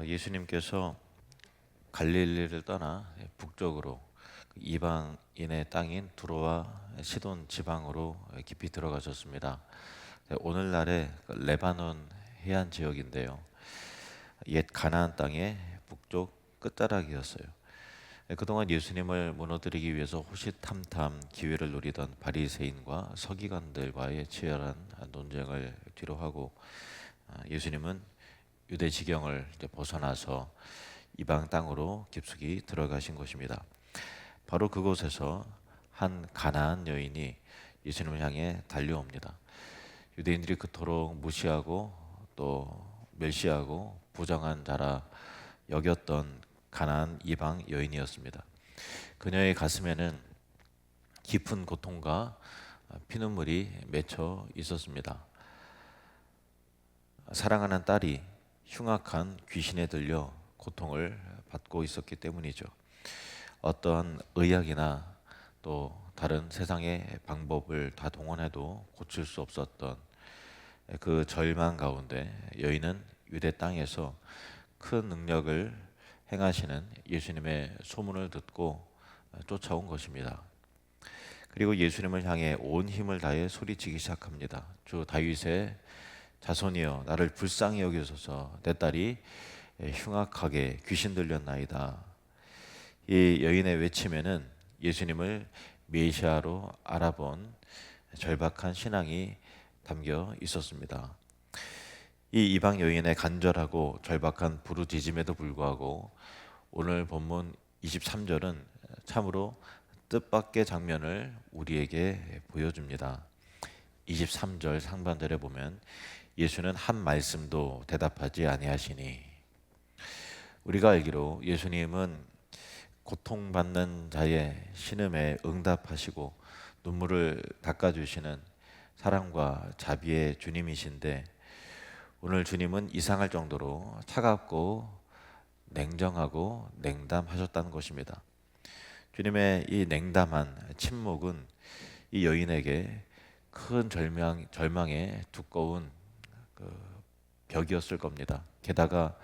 예수님께서 갈릴리를 떠나 북쪽으로 이방인의 땅인 두로와 시돈 지방으로 깊이 들어가셨습니다. 오늘날의 레바논 해안 지역인데요. 옛 가나안 땅의 북쪽 끝자락이었어요. 그동안 예수님을 무너뜨리기 위해서 호시탐탐 기회를 노리던 바리새인과 서기관들과의 치열한 논쟁을 뒤로하고 예수님은 유대 지경을 벗어나서 이방 땅으로 깊숙이 들어가신 것입니다. 바로 그곳에서 한 가나안 여인이 예수님을 향해 달려옵니다. 유대인들이 그토록 무시하고 또 멸시하고 부정한 자라 여겼던 가나안 이방 여인이었습니다. 그녀의 가슴에는 깊은 고통과 피눈물이 맺혀 있었습니다. 사랑하는 딸이 흉악한 귀신에 들려 고통을 받고 있었기 때문이죠. 어떠한 의학이나 또 다른 세상의 방법을 다 동원해도 고칠 수 없었던 그 절망 가운데 여인은 유대 땅에서 큰 능력을 행하시는 예수님의 소문을 듣고 쫓아온 것입니다. 그리고 예수님을 향해 온 힘을 다해 소리치기 시작합니다. 주 다윗의 자손이여 나를 불쌍히 여기소서, 내 딸이 흉악하게 귀신 들렸나이다. 이 여인의 외침에는 예수님을 메시아로 알아본 절박한 신앙이 담겨 있었습니다. 이 이방 여인의 간절하고 절박한 부르짖음에도 불구하고 오늘 본문 23절은 참으로 뜻밖의 장면을 우리에게 보여줍니다. 23절 상반절에 보면 예수는 한 말씀도 대답하지 아니하시니, 우리가 알기로 예수님은 고통받는 자의 신음에 응답하시고 눈물을 닦아주시는 사랑과 자비의 주님이신데, 오늘 주님은 이상할 정도로 차갑고 냉정하고 냉담하셨다는 것입니다. 주님의 이 냉담한 침묵은 이 여인에게 큰 절망의 두꺼운 벽이었을 겁니다. 게다가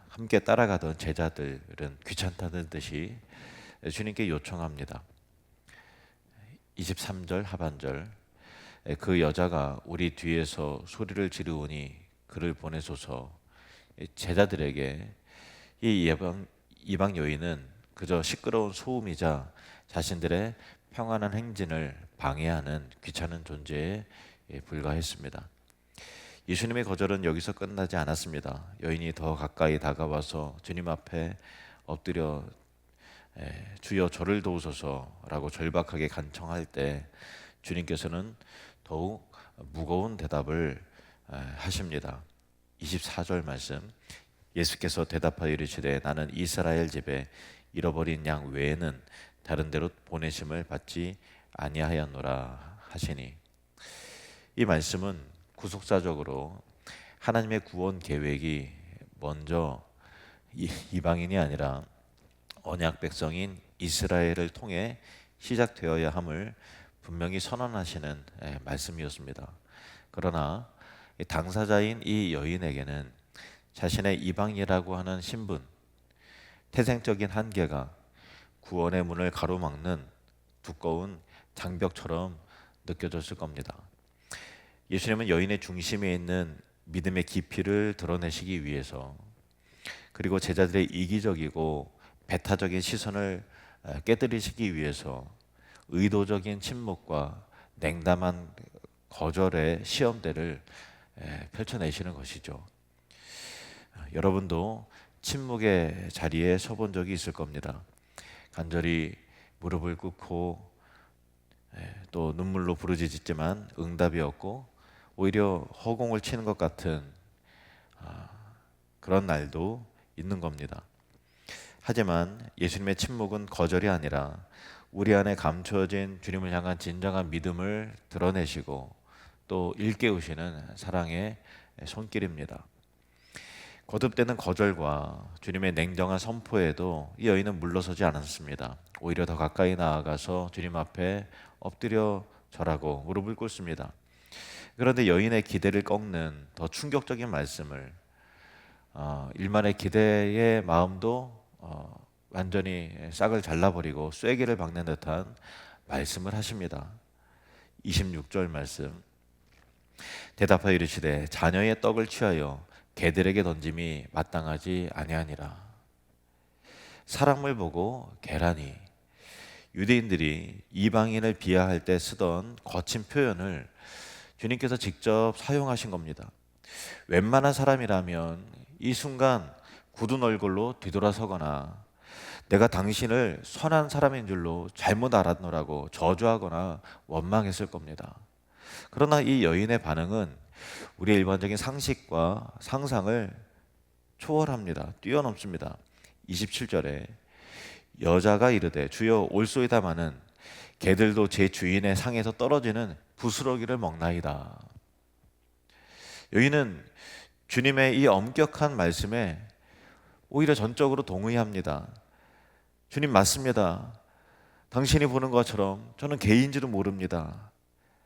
함께 따라가던 제자들은 귀찮다는 듯이 주님께 요청합니다. 23절 하반절, 그 여자가 우리 뒤에서 소리를 지르오니 그를 보내소서. 제자들에게 이 이방 여인은 그저 시끄러운 소음이자 자신들의 평안한 행진을 방해하는 귀찮은 존재에 불과했습니다. 예수님의 거절은 여기서 끝나지 않았습니다. 여인이 더 가까이 다가와서 주님 앞에 엎드려 주여 저를 도우소서라고 절박하게 간청할 때 주님께서는 더욱 무거운 대답을 하십니다. 24절 말씀, 예수께서 대답하여 이르시되 나는 이스라엘 집에 잃어버린 양 외에는 다른 데로 보내심을 받지 아니하였노라 하시니, 이 말씀은 구속사적으로 하나님의 구원 계획이 먼저 이방인이 아니라 언약 백성인 이스라엘을 통해 시작되어야 함을 분명히 선언하시는 말씀이었습니다. 그러나 당사자인 이 여인에게는 자신의 이방이라고 하는 신분, 태생적인 한계가 구원의 문을 가로막는 두꺼운 장벽처럼 느껴졌을 겁니다. 예수님은 여인의 중심에 있는 믿음의 깊이를 드러내시기 위해서, 그리고 제자들의 이기적이고 배타적인 시선을 깨뜨리시기 위해서 의도적인 침묵과 냉담한 거절의 시험대를 펼쳐내시는 것이죠. 여러분도 침묵의 자리에 서본 적이 있을 겁니다. 간절히 무릎을 꿇고 또 눈물로 부르짖지만 응답이 없고 오히려 허공을 치는 것 같은 그런 날도 있는 겁니다. 하지만 예수님의 침묵은 거절이 아니라 우리 안에 감추어진 주님을 향한 진정한 믿음을 드러내시고 또 일깨우시는 사랑의 손길입니다. 거듭되는 거절과 주님의 냉정한 선포에도 이 여인은 물러서지 않았습니다. 오히려 더 가까이 나아가서 주님 앞에 엎드려 절하고 무릎을 꿇습니다. 그런데 여인의 기대를 꺾는 더 충격적인 말씀을 일만의 기대의 마음도 완전히 싹을 잘라버리고 쐐기를 박는 듯한 말씀을 하십니다. 26절 말씀. 대답하여 이르시되 자녀의 떡을 취하여 개들에게 던짐이 마땅하지 아니하니라. 사람을 보고 계란이, 유대인들이 이방인을 비하할 때 쓰던 거친 표현을 주님께서 직접 사용하신 겁니다. 웬만한 사람이라면 이 순간 굳은 얼굴로 뒤돌아서거나 내가 당신을 선한 사람인 줄로 잘못 알았노라고 저주하거나 원망했을 겁니다. 그러나 이 여인의 반응은 우리의 일반적인 상식과 상상을 초월합니다. 뛰어넘습니다. 27절에 여자가 이르되 주여 올소이다마는 개들도 제 주인의 상에서 떨어지는 부스러기를 먹나이다. 여인은 주님의 이 엄격한 말씀에 오히려 전적으로 동의합니다. 주님 맞습니다. 당신이 보는 것처럼 저는 개인지도 모릅니다.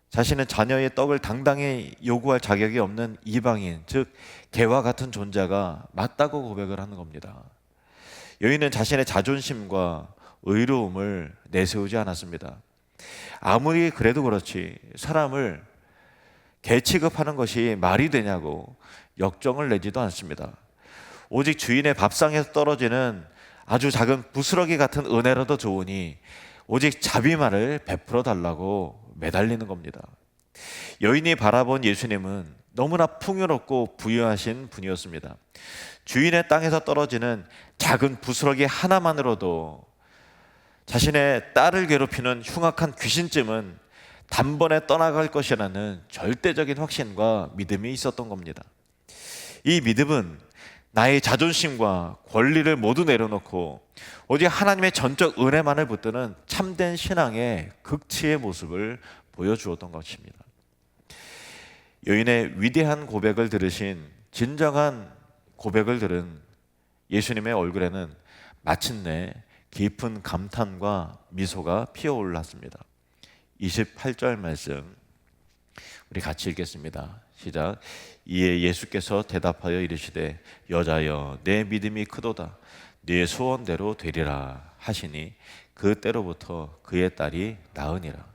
자신은 자녀의 떡을 당당히 요구할 자격이 없는 이방인, 즉 개와 같은 존재가 맞다고 고백을 하는 겁니다. 여인은 자신의 자존심과 의로움을 내세우지 않았습니다. 아무리 그래도 그렇지 사람을 개 취급하는 것이 말이 되냐고 역정을 내지도 않습니다. 오직 주인의 밥상에서 떨어지는 아주 작은 부스러기 같은 은혜라도 좋으니 오직 자비만을 베풀어 달라고 매달리는 겁니다. 여인이 바라본 예수님은 너무나 풍요롭고 부유하신 분이었습니다. 주인의 땅에서 떨어지는 작은 부스러기 하나만으로도 자신의 딸을 괴롭히는 흉악한 귀신쯤은 단번에 떠나갈 것이라는 절대적인 확신과 믿음이 있었던 겁니다. 이 믿음은 나의 자존심과 권리를 모두 내려놓고 오직 하나님의 전적 은혜만을 붙드는 참된 신앙의 극치의 모습을 보여주었던 것입니다. 여인의 위대한 고백을 들으신, 진정한 고백을 들은 예수님의 얼굴에는 마침내 깊은 감탄과 미소가 피어올랐습니다. 28절 말씀 우리 같이 읽겠습니다. 시작. 이에 예수께서 대답하여 이르시되 여자여 내 믿음이 크도다 네 소원대로 되리라 하시니 그때로부터 그의 딸이 나으니라.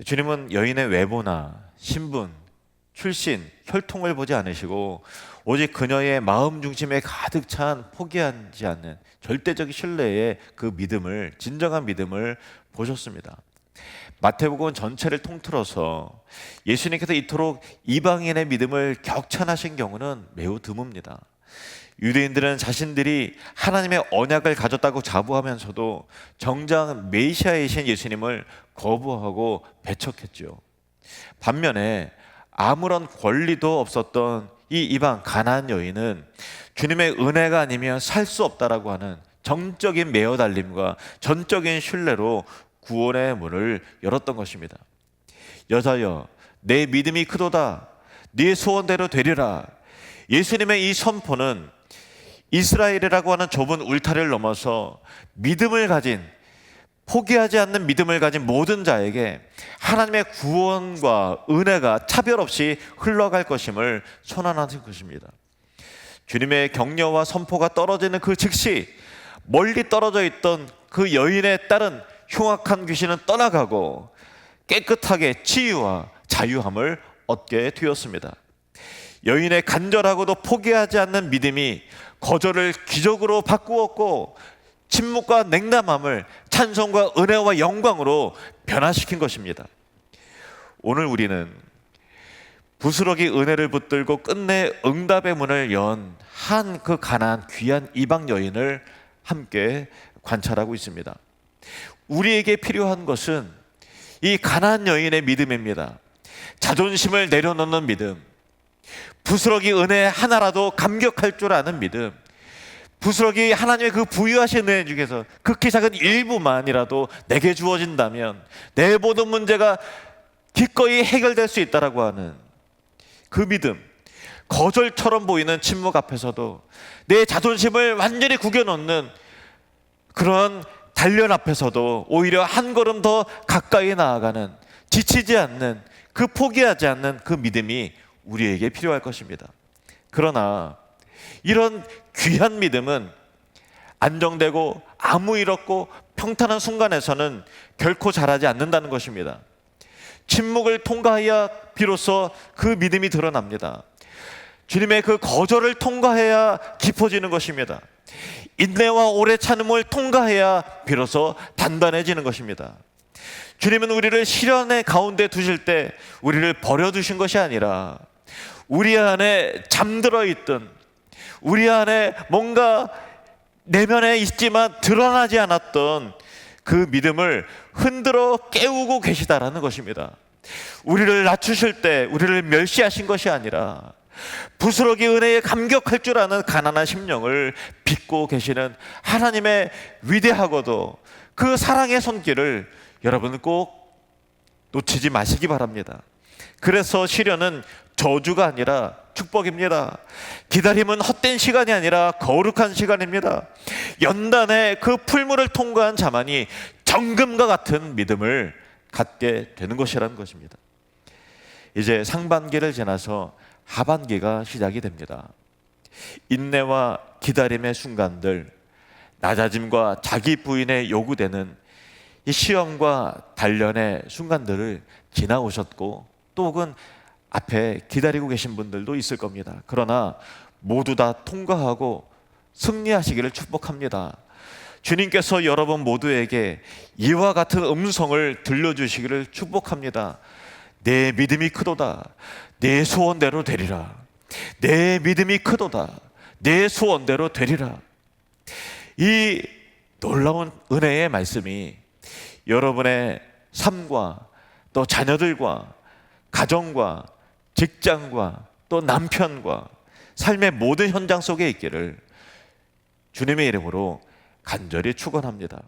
주님은 여인의 외모나 신분, 출신, 혈통을 보지 않으시고 오직 그녀의 마음 중심에 가득 찬 포기하지 않는 절대적 신뢰의 그 믿음을, 진정한 믿음을 보셨습니다. 마태복음 전체를 통틀어서 예수님께서 이토록 이방인의 믿음을 격찬하신 경우는 매우 드뭅니다. 유대인들은 자신들이 하나님의 언약을 가졌다고 자부하면서도 정작 메시아이신 예수님을 거부하고 배척했죠. 반면에 아무런 권리도 없었던 이 이방 가나안 여인은 주님의 은혜가 아니면 살 수 없다라고 하는 정적인 매어달림과 전적인 신뢰로 구원의 문을 열었던 것입니다. 여자여 내 믿음이 크도다 네 소원대로 되리라. 예수님의 이 선포는 이스라엘이라고 하는 좁은 울타리를 넘어서 믿음을 가진, 포기하지 않는 믿음을 가진 모든 자에게 하나님의 구원과 은혜가 차별 없이 흘러갈 것임을 선언하는 것입니다. 주님의 격려와 선포가 떨어지는 그 즉시 멀리 떨어져 있던 그 여인의 딸은 흉악한 귀신은 떠나가고 깨끗하게 치유와 자유함을 얻게 되었습니다. 여인의 간절하고도 포기하지 않는 믿음이 거절을 기적으로 바꾸었고 침묵과 냉담함을 찬송과 은혜와 영광으로 변화시킨 것입니다. 오늘 우리는 부스러기 은혜를 붙들고 끝내 응답의 문을 연 한 그 가난한 귀한 이방 여인을 함께 관찰하고 있습니다. 우리에게 필요한 것은 이 가난한 여인의 믿음입니다. 자존심을 내려놓는 믿음, 부스러기 은혜 하나라도 감격할 줄 아는 믿음, 부스러기 하나님의 그 부유하신 은혜 중에서 극히 작은 일부만이라도 내게 주어진다면 내 모든 문제가 기꺼이 해결될 수 있다라고 하는 그 믿음, 거절처럼 보이는 침묵 앞에서도 내 자존심을 완전히 구겨놓는 그런 단련 앞에서도 오히려 한 걸음 더 가까이 나아가는, 지치지 않는, 그 포기하지 않는 그 믿음이 우리에게 필요할 것입니다. 그러나 이런 귀한 믿음은 안정되고 아무 일 없고 평탄한 순간에서는 결코 자라지 않는다는 것입니다. 침묵을 통과해야 비로소 그 믿음이 드러납니다. 주님의 그 거절을 통과해야 깊어지는 것입니다. 인내와 오래 참음을 통과해야 비로소 단단해지는 것입니다. 주님은 우리를 시련의 가운데 두실 때 우리를 버려두신 것이 아니라 우리 안에 잠들어 있던, 우리 안에 뭔가 내면에 있지만 드러나지 않았던 그 믿음을 흔들어 깨우고 계시다라는 것입니다. 우리를 낮추실 때 우리를 멸시하신 것이 아니라 부스러기 은혜에 감격할 줄 아는 가난한 심령을 빚고 계시는 하나님의 위대하고도 그 사랑의 손길을 여러분 꼭 놓치지 마시기 바랍니다. 그래서 시련은 저주가 아니라 축복입니다. 기다림은 헛된 시간이 아니라 거룩한 시간입니다. 연단의 그 풀물을 통과한 자만이 정금과 같은 믿음을 갖게 되는 것이라는 것입니다. 이제 상반기를 지나서 하반기가 시작이 됩니다. 인내와 기다림의 순간들, 낮아짐과 자기 부인에 요구되는 이 시험과 단련의 순간들을 지나오셨고 또 혹은 앞에 기다리고 계신 분들도 있을 겁니다. 그러나 모두 다 통과하고 승리하시기를 축복합니다. 주님께서 여러분 모두에게 이와 같은 음성을 들려주시기를 축복합니다. 내 믿음이 크도다. 내 소원대로 되리라. 내 믿음이 크도다. 내 소원대로 되리라. 이 놀라운 은혜의 말씀이 여러분의 삶과 또 자녀들과 가정과 직장과 또 남편과 삶의 모든 현장 속에 있기를 주님의 이름으로 간절히 축원합니다.